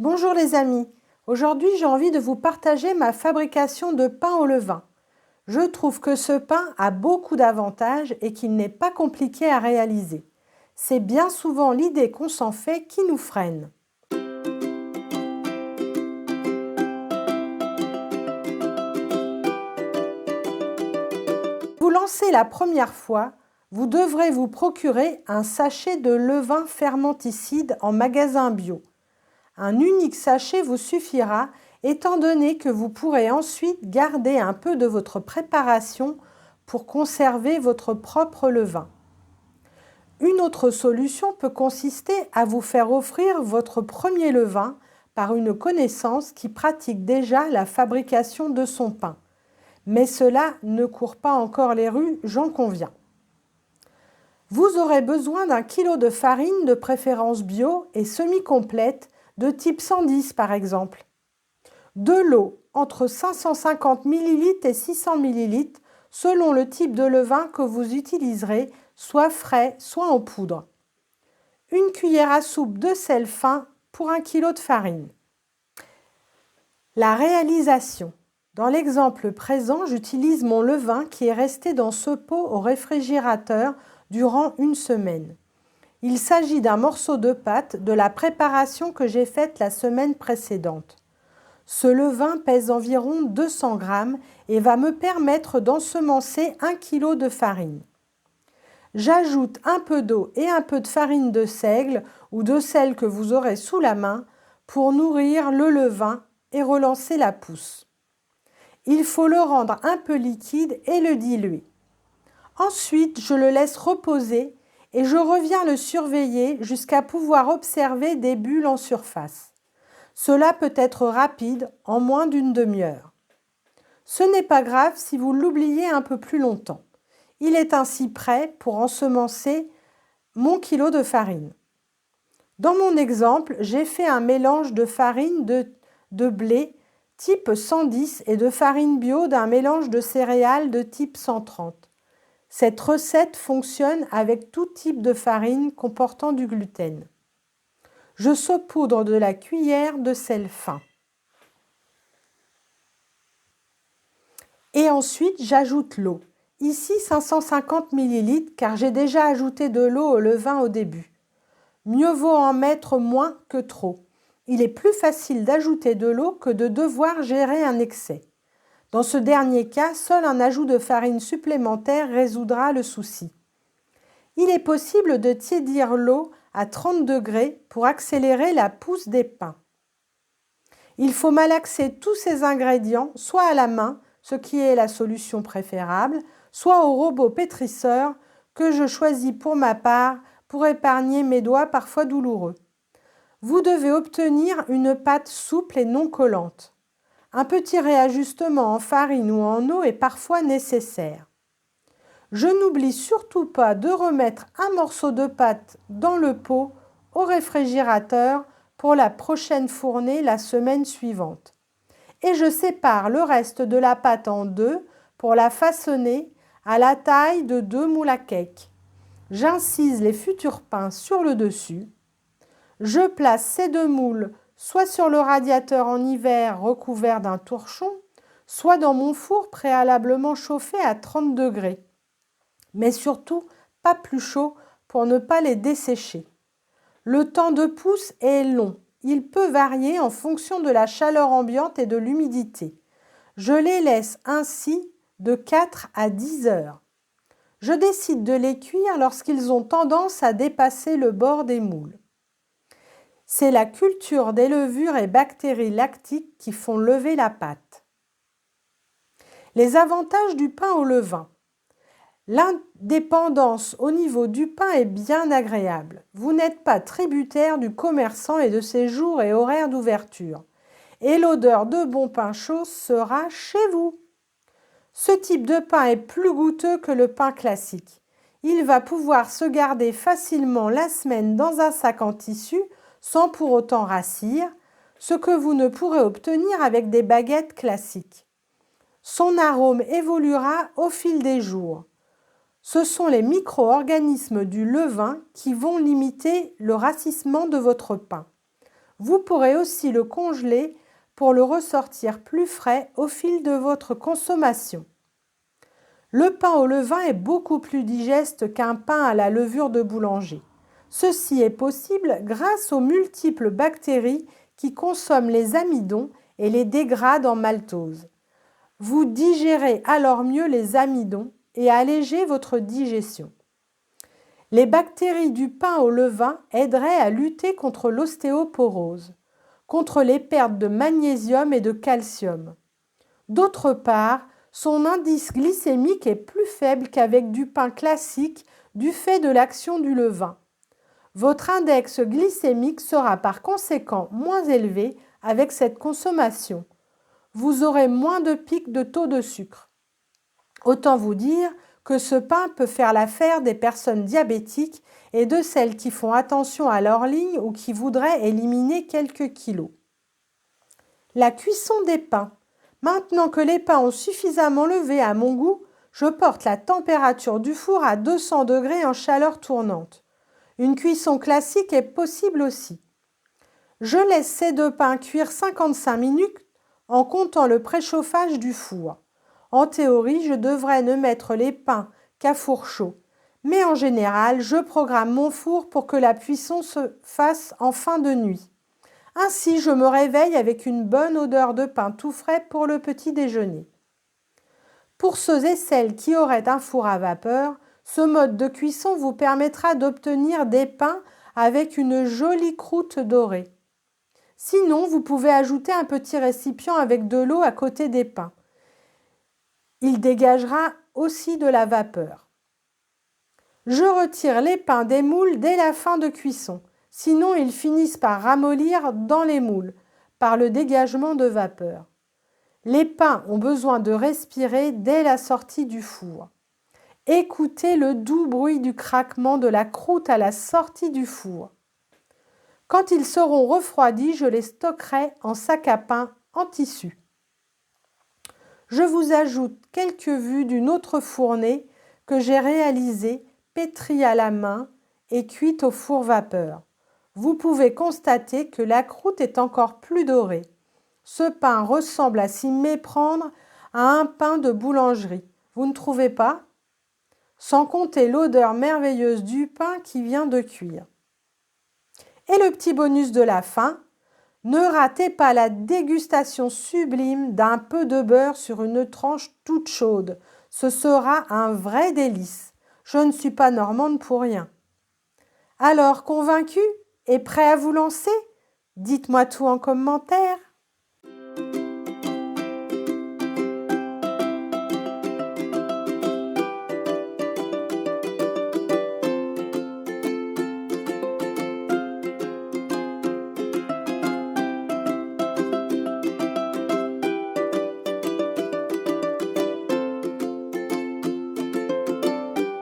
Bonjour les amis, aujourd'hui j'ai envie de vous partager ma fabrication de pain au levain. Je trouve que ce pain a beaucoup d'avantages et qu'il n'est pas compliqué à réaliser. C'est bien souvent l'idée qu'on s'en fait qui nous freine. Vous lancez la première fois, vous devrez vous procurer un sachet de levain fermenticide en magasin bio. Un unique sachet vous suffira étant donné que vous pourrez ensuite garder un peu de votre préparation pour conserver votre propre levain. Une autre solution peut consister à vous faire offrir votre premier levain par une connaissance qui pratique déjà la fabrication de son pain. Mais cela ne court pas encore les rues, j'en conviens. Vous aurez besoin d'1 kg de farine, de préférence bio et semi-complète, de type 110 par exemple. De l'eau entre 550 ml et 600 ml selon le type de levain que vous utiliserez, soit frais, soit en poudre. Une cuillère à soupe de sel fin pour 1 kg de farine. La réalisation. Dans l'exemple présent, j'utilise mon levain qui est resté dans ce pot au réfrigérateur durant une semaine. Il s'agit d'un morceau de pâte de la préparation que j'ai faite la semaine précédente. Ce levain pèse environ 200 g et va me permettre d'ensemencer 1 kg de farine. J'ajoute un peu d'eau et un peu de farine de seigle ou de celle que vous aurez sous la main pour nourrir le levain et relancer la pousse. Il faut le rendre un peu liquide et le diluer. Ensuite, je le laisse reposer et je reviens le surveiller jusqu'à pouvoir observer des bulles en surface. Cela peut être rapide, en moins d'une demi-heure. Ce n'est pas grave si vous l'oubliez un peu plus longtemps. Il est ainsi prêt pour ensemencer mon kilo de farine. Dans mon exemple, j'ai fait un mélange de farine de blé type 110 et de farine bio d'un mélange de céréales de type 130. Cette recette fonctionne avec tout type de farine comportant du gluten. Je saupoudre de la cuillère de sel fin. Et ensuite, j'ajoute l'eau. Ici, 550 ml car j'ai déjà ajouté de l'eau au levain au début. Mieux vaut en mettre moins que trop. Il est plus facile d'ajouter de l'eau que de devoir gérer un excès. Dans ce dernier cas, seul un ajout de farine supplémentaire résoudra le souci. Il est possible de tiédir l'eau à 30 degrés pour accélérer la pousse des pains. Il faut malaxer tous ces ingrédients soit à la main, ce qui est la solution préférable, soit au robot pétrisseur que je choisis pour ma part pour épargner mes doigts parfois douloureux. Vous devez obtenir une pâte souple et non collante. Un petit réajustement en farine ou en eau est parfois nécessaire. Je n'oublie surtout pas de remettre un morceau de pâte dans le pot au réfrigérateur pour la prochaine fournée la semaine suivante. Et je sépare le reste de la pâte en deux pour la façonner à la taille de 2 moules à cake. J'incise les futurs pains sur le dessus. Je place ces 2 moules soit sur le radiateur en hiver recouvert d'un torchon, soit dans mon four préalablement chauffé à 30 degrés. Mais surtout, pas plus chaud pour ne pas les dessécher. Le temps de pousse est long. Il peut varier en fonction de la chaleur ambiante et de l'humidité. Je les laisse ainsi de 4 à 10 heures. Je décide de les cuire lorsqu'ils ont tendance à dépasser le bord des moules. C'est la culture des levures et bactéries lactiques qui font lever la pâte. Les avantages du pain au levain. L'indépendance au niveau du pain est bien agréable. Vous n'êtes pas tributaire du commerçant et de ses jours et horaires d'ouverture. Et l'odeur de bon pain chaud sera chez vous. Ce type de pain est plus goûteux que le pain classique. Il va pouvoir se garder facilement la semaine dans un sac en tissu sans pour autant rassir, ce que vous ne pourrez obtenir avec des baguettes classiques. Son arôme évoluera au fil des jours. Ce sont les micro-organismes du levain qui vont limiter le rassissement de votre pain. Vous pourrez aussi le congeler pour le ressortir plus frais au fil de votre consommation. Le pain au levain est beaucoup plus digeste qu'un pain à la levure de boulanger. Ceci est possible grâce aux multiples bactéries qui consomment les amidons et les dégradent en maltose. Vous digérez alors mieux les amidons et allégez votre digestion. Les bactéries du pain au levain aideraient à lutter contre l'ostéoporose, contre les pertes de magnésium et de calcium. D'autre part, son indice glycémique est plus faible qu'avec du pain classique du fait de l'action du levain. Votre index glycémique sera par conséquent moins élevé avec cette consommation. Vous aurez moins de pics de taux de sucre. Autant vous dire que ce pain peut faire l'affaire des personnes diabétiques et de celles qui font attention à leur ligne ou qui voudraient éliminer quelques kilos. La cuisson des pains. Maintenant que les pains ont suffisamment levé à mon goût, je porte la température du four à 200 degrés en chaleur tournante. Une cuisson classique est possible aussi. Je laisse ces deux pains cuire 55 minutes en comptant le préchauffage du four. En théorie, je devrais ne mettre les pains qu'à four chaud. Mais en général, je programme mon four pour que la cuisson se fasse en fin de nuit. Ainsi, je me réveille avec une bonne odeur de pain tout frais pour le petit déjeuner. Pour ceux et celles qui auraient un four à vapeur, ce mode de cuisson vous permettra d'obtenir des pains avec une jolie croûte dorée. Sinon, vous pouvez ajouter un petit récipient avec de l'eau à côté des pains. Il dégagera aussi de la vapeur. Je retire les pains des moules dès la fin de cuisson, sinon ils finissent par ramollir dans les moules par le dégagement de vapeur. Les pains ont besoin de respirer dès la sortie du four. Écoutez le doux bruit du craquement de la croûte à la sortie du four. Quand ils seront refroidis, je les stockerai en sac à pain en tissu. Je vous ajoute quelques vues d'une autre fournée que j'ai réalisée, pétrie à la main et cuite au four vapeur. Vous pouvez constater que la croûte est encore plus dorée. Ce pain ressemble à s'y méprendre à un pain de boulangerie. Vous ne trouvez pas? Sans compter l'odeur merveilleuse du pain qui vient de cuire. Et le petit bonus de la fin, ne ratez pas la dégustation sublime d'un peu de beurre sur une tranche toute chaude. Ce sera un vrai délice. Je ne suis pas normande pour rien. Alors, convaincu et prêt à vous lancer? Dites-moi tout en commentaire.